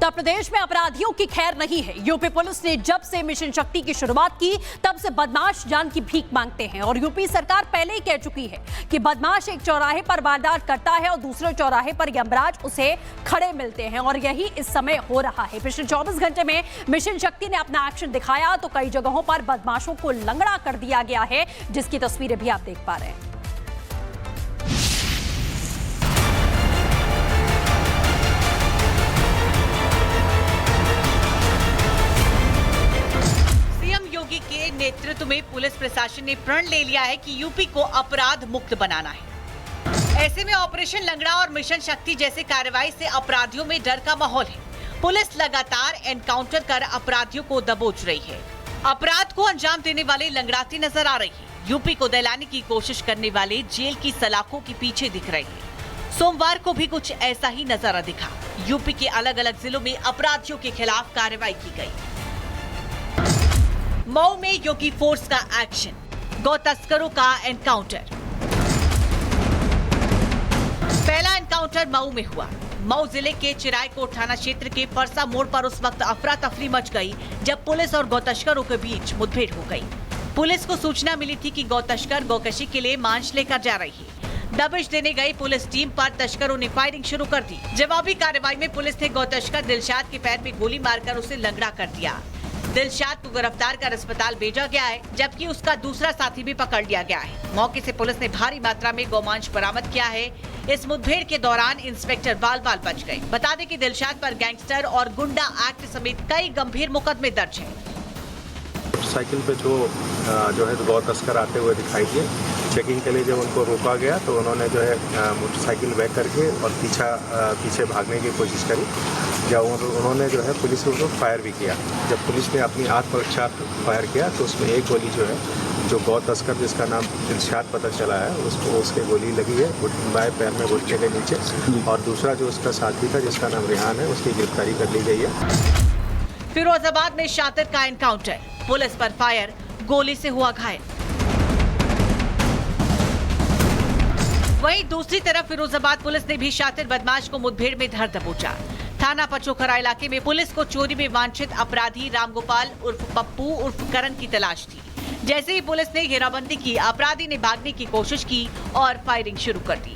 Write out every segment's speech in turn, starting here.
उत्तर प्रदेश में अपराधियों की खैर नहीं है। यूपी पुलिस ने जब से मिशन शक्ति की शुरुआत की तब से बदमाश जान की भीख मांगते हैं और यूपी सरकार पहले ही कह चुकी है कि बदमाश एक चौराहे पर वारदात करता है और दूसरे चौराहे पर यमराज उसे खड़े मिलते हैं और यही इस समय हो रहा है। पिछले 24 घंटे में मिशन शक्ति ने अपना एक्शन दिखाया तो कई जगहों पर बदमाशों को लंगड़ा कर दिया गया है, जिसकी तस्वीरें भी आप देख पा रहे हैं। के नेतृत्व में पुलिस प्रशासन ने प्रण ले लिया है कि यूपी को अपराध मुक्त बनाना है। ऐसे में ऑपरेशन लंगड़ा और मिशन शक्ति जैसे कार्रवाई से अपराधियों में डर का माहौल है। पुलिस लगातार एनकाउंटर कर अपराधियों को दबोच रही है। अपराध को अंजाम देने वाले लंगड़ाते नजर आ रही है। यूपी को दहलाने की कोशिश करने वाले जेल की सलाखों के पीछे दिख रहे हैं। सोमवार को भी कुछ ऐसा ही नजारा दिखा। यूपी के अलग अलग जिलों में अपराधियों के खिलाफ कार्रवाई की गई। मऊ में योगी फोर्स का एक्शन, गौ तस्करों का एनकाउंटर। पहला एनकाउंटर मऊ में हुआ। मऊ जिले के चिरायकोट थाना क्षेत्र के परसा मोड़ पर उस वक्त अफरा तफरी मच गई जब पुलिस और गौ तस्करों के बीच मुठभेड़ हो गई। पुलिस को सूचना मिली थी कि गौ तस्कर गौकशी के लिए मांस लेकर जा रही है। दबिश देने गई पुलिस टीम पर तस्करों ने फायरिंग शुरू कर दी। जवाबी कार्रवाई में पुलिस ने गौ तस्कर दिलशाद के पैर में गोली मारकर उसे लंगड़ा कर दिया। दिलशाद को गिरफ्तार कर अस्पताल भेजा गया है, जबकि उसका दूसरा साथी भी पकड़ लिया गया है। मौके से पुलिस ने भारी मात्रा में गौमांस बरामद किया है। इस मुठभेड़ के दौरान इंस्पेक्टर बाल बाल बच गए। बता दें कि दिलशाद पर गैंगस्टर और गुंडा एक्ट समेत कई गंभीर मुकदमे दर्ज हैं। मोटरसाइकिल पे जो है गौ तस्कर आते हुए दिखाई दिए। चेकिंग के लिए जब उनको रोका गया तो उन्होंने जो है मोटरसाइकिल बैक करके और पीछे भागने की कोशिश करी। जब उन्होंने जो है पुलिस को फायर भी किया। जब पुलिस ने अपनी आत्मरक्षा फायर किया तो उसमें एक गोली जो है जो गौ तस्कर जिसका नाम दिलशाद पता चला है उसको उसके गोली लगी है बाएं पैर में घुटने के नीचे, और दूसरा जो उसका साथी था जिसका नाम रेहान है उसकी गिरफ्तारी कर ली गई है। फिरोजाबाद में शातिर का एनकाउंटर, पुलिस पर फायर, गोली से हुआ घायल। वहीं दूसरी तरफ फिरोजाबाद पुलिस ने भी शातिर बदमाश को मुठभेड़ में धर दबोचा। थाना पचोखरा इलाके में पुलिस को चोरी में वांछित अपराधी रामगोपाल उर्फ पप्पू उर्फ करण की तलाश थी। जैसे ही पुलिस ने घेराबंदी की, अपराधी ने भागने की कोशिश की और फायरिंग शुरू कर दी।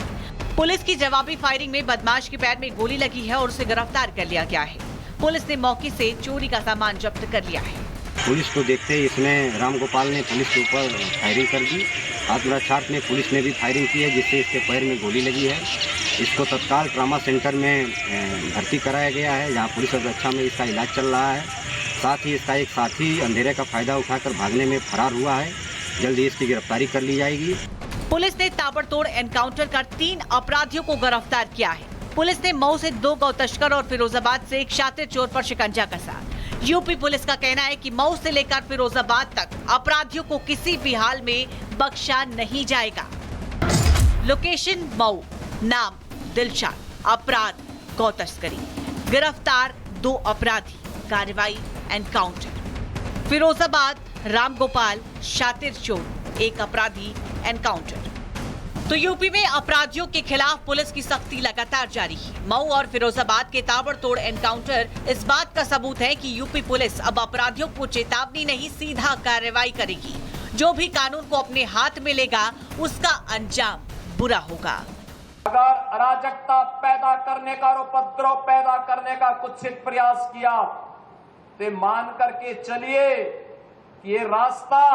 पुलिस की जवाबी फायरिंग में बदमाश के पैर में गोली लगी है और उसे गिरफ्तार कर लिया गया है। पुलिस ने मौके से चोरी का सामान जब्त कर लिया है। पुलिस को देखते ही इसने रामगोपाल ने पुलिस के ऊपर फायरिंग कर दी। आत्मरक्षार्थ में पुलिस ने भी फायरिंग की है, जिससे इसके पैर में गोली लगी है। इसको तत्काल ट्रामा सेंटर में भर्ती कराया गया है, जहां पुलिस सुरक्षा में इसका इलाज चल रहा है। साथ ही इसका एक साथी अंधेरे का फायदा उठाकर भागने में फरार हुआ है। जल्दी इसकी गिरफ्तारी कर ली जाएगी। पुलिस ने ताबड़तोड़ एनकाउंटर कर 3 अपराधियों को गिरफ्तार किया है। पुलिस ने मऊ से 2 गौ तस्कर और फिरोजाबाद से एक शातिर चोर पर शिकंजा कसा। यूपी पुलिस का कहना है कि मऊ से लेकर फिरोजाबाद तक अपराधियों को किसी भी हाल में बख्शा नहीं जाएगा। लोकेशन मऊ, नाम दिलशाद, अपराध गौ तस्करी, गिरफ्तार 2 अपराधी, कार्रवाई एनकाउंटर। फिरोजाबाद रामगोपाल शातिर चोर, 1 अपराधी, एनकाउंटर। तो यूपी में अपराधियों के खिलाफ पुलिस की सख्ती लगातार जारी है। मऊ और फिरोजाबाद के ताबड़तोड़ एनकाउंटर इस बात का सबूत है कि यूपी पुलिस अब अपराधियों को चेतावनी नहीं, सीधा कार्रवाई करेगी। जो भी कानून को अपने हाथ में लेगा उसका अंजाम बुरा होगा। अगर अराजकता पैदा करने का और उपद्रव पैदा करने का कुत्सित प्रयास किया तो मान करके चलिए कि ये रास्ता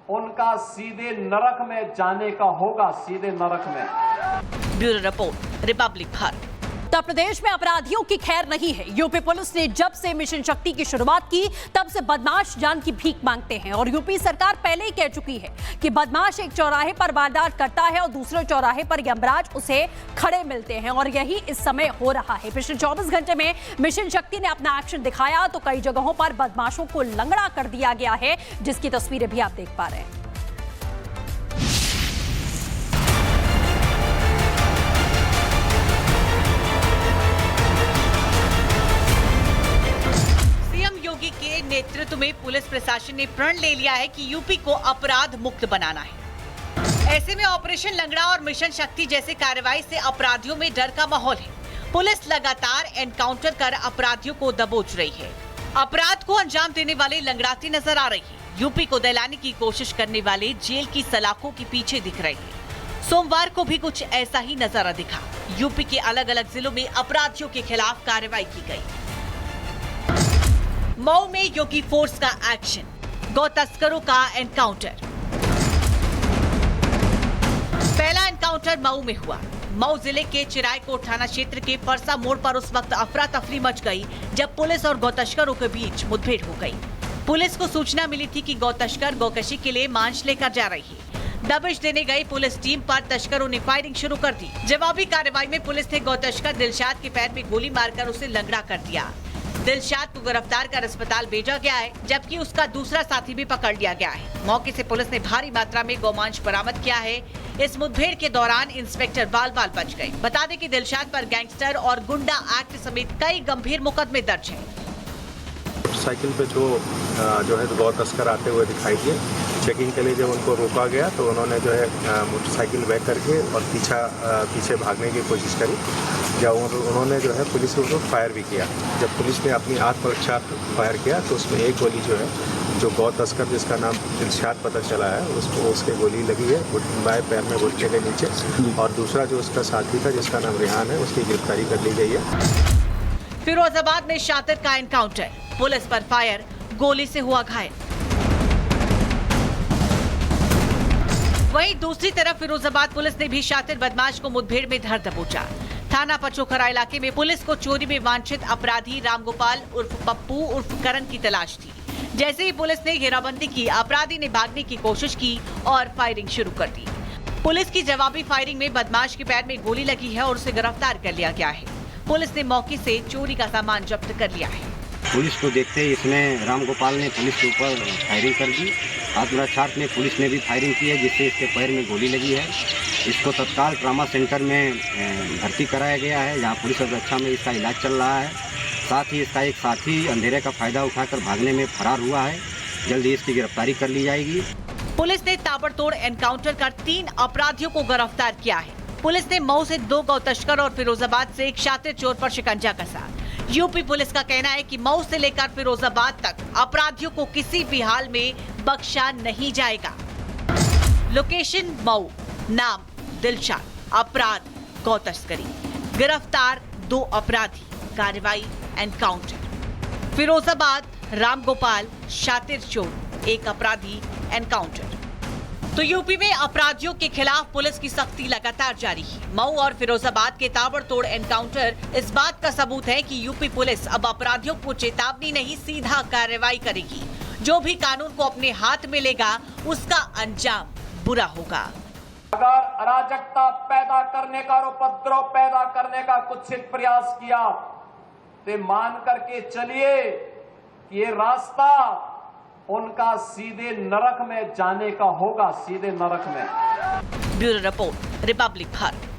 उनका सीधे नरक में जाने का होगा, सीधे नरक में। Bureau report, Republic Bharat. Uttar Pradesh में अपराधियों की खैर नहीं है। यूपी पुलिस ने जब से मिशन शक्ति की शुरुआत की तब से बदमाश जान की भीख मांगते हैं और यूपी सरकार पहले ही कह चुकी है कि बदमाश एक चौराहे पर वारदात करता है और दूसरे चौराहे पर यमराज उसे खड़े मिलते हैं और यही इस समय हो रहा है। पिछले 24 घंटे में मिशन शक्ति ने अपना एक्शन दिखाया तो कई जगहों पर बदमाशों को लंगड़ा कर दिया गया है, जिसकी तस्वीरें भी आप देख पा रहे हैं। के नेतृत्व में पुलिस प्रशासन ने प्रण ले लिया है कि यूपी को अपराध मुक्त बनाना है। ऐसे में ऑपरेशन लंगड़ा और मिशन शक्ति जैसे कार्रवाई से अपराधियों में डर का माहौल है। पुलिस लगातार एनकाउंटर कर अपराधियों को दबोच रही है। अपराध को अंजाम देने वाले लंगड़ाते नजर आ रही है। यूपी को दहलाने की कोशिश करने वाले जेल की सलाखों के पीछे दिख रहे हैं। सोमवार को भी कुछ ऐसा ही नजारा दिखा। यूपी के अलग अलग जिलों में अपराधियों के खिलाफ कार्रवाई की गई। मऊ में योगी फोर्स का एक्शन, गौ तस्करों का एनकाउंटर। पहला एनकाउंटर मऊ में हुआ। मऊ जिले के चिरायकोट थाना क्षेत्र के परसा मोड़ पर उस वक्त अफरा तफरी मच गई जब पुलिस और गौ तस्करों के बीच मुठभेड़ हो गई। पुलिस को सूचना मिली थी कि गौ तस्कर गौकशी के लिए मांस लेकर जा रही है। दबिश देने गई पुलिस टीम पर तस्करों ने फायरिंग शुरू कर दी। जवाबी कार्रवाई में पुलिस ने गौ तस्कर दिलशाद के पैर में गोली मारकर उसे लंगड़ा कर दिया। दिलशाद को गिरफ्तार कर अस्पताल भेजा गया है, जबकि उसका दूसरा साथी भी पकड़ लिया गया है। मौके से पुलिस ने भारी मात्रा में गौमांस बरामद किया है। इस मुठभेड़ के दौरान इंस्पेक्टर बाल बाल बच गए। बता दें कि दिलशाद पर गैंगस्टर और गुंडा एक्ट समेत कई गंभीर मुकदमे दर्ज हैं। साइकिल पे जो है गौ तस्कर आते हुए दिखाई दिए। चेकिंग के लिए जब उनको रोका गया तो उन्होंने जो है मोटरसाइकिल बैक करके और पीछे भागने की कोशिश करी। जब उन्होंने जो है पुलिस के ऊपर फायर भी किया। जब पुलिस ने अपनी आत्मरक्षा फायर किया तो उसमें एक गोली जो है जो गौ तस्कर जिसका नाम दिलशाद पता चला है उसके गोली लगी है बाएं पैर में घुटने के नीचे, और दूसरा जो उसका साथी था जिसका नाम रेहान है उसकी गिरफ्तारी कर ली गई है। फिरोजाबाद में शातिर का एनकाउंटर, पुलिस पर फायर, गोली से हुआ घायल। वहीं दूसरी तरफ फिरोजाबाद पुलिस ने भी शातिर बदमाश को मुठभेड़ में धर दबोचा। थाना पचोखरा इलाके में पुलिस को चोरी में वांछित अपराधी रामगोपाल उर्फ पप्पू उर्फ करण की तलाश थी। जैसे ही पुलिस ने घेराबंदी की, अपराधी ने भागने की कोशिश की और फायरिंग शुरू कर दी। पुलिस की जवाबी फायरिंग में बदमाश के पैर में गोली लगी है और उसे गिरफ्तार कर लिया गया है। पुलिस ने मौके से चोरी का सामान जब्त कर लिया है। पुलिस को देखते ही इसने रामगोपाल ने पुलिस के ऊपर फायरिंग कर दी। हाथुरा छाट में पुलिस ने भी फायरिंग की है, जिससे इसके पैर में गोली लगी है। इसको तत्काल ट्रामा सेंटर में भर्ती कराया गया है, जहां पुलिस सुरक्षा में इसका इलाज चल रहा है। साथ ही इसका एक साथी अंधेरे का फायदा उठाकर भागने में फरार हुआ है। जल्दी इसकी गिरफ्तारी कर ली जाएगी। पुलिस ने ताबड़तोड़ एनकाउंटर कर 3 अपराधियों को गिरफ्तार किया है। पुलिस ने मऊ से 2 गौ तस्कर और फिरोजाबाद से एक शातिर चोर पर शिकंजा कसा। यूपी पुलिस का कहना है कि मऊ से लेकर फिरोजाबाद तक अपराधियों को किसी भी हाल में बख्शा नहीं जाएगा। लोकेशन मऊ, नाम दिलशाद, अपराध गौ तस्करी, गिरफ्तार 2 अपराधी, कार्रवाई एनकाउंटर। फिरोजाबाद रामगोपाल शातिर चोर, 1 अपराधी, एनकाउंटर। तो यूपी में अपराधियों के खिलाफ पुलिस की सख्ती लगातार जारी है। मऊ और फिरोजाबाद के ताबड़तोड़ एनकाउंटर इस बात का सबूत है कि यूपी पुलिस अब अपराधियों को चेतावनी नहीं, सीधा कार्रवाई करेगी। जो भी कानून को अपने हाथ में लेगा उसका अंजाम बुरा होगा। अगर अराजकता पैदा करने का और उपद्रव पैदा करने का कुत्सित प्रयास किया तो मान करके चलिए कि ये रास्ता उनका सीधे नरक में जाने का होगा, सीधे नरक में। Bureau report, Republic Bharat.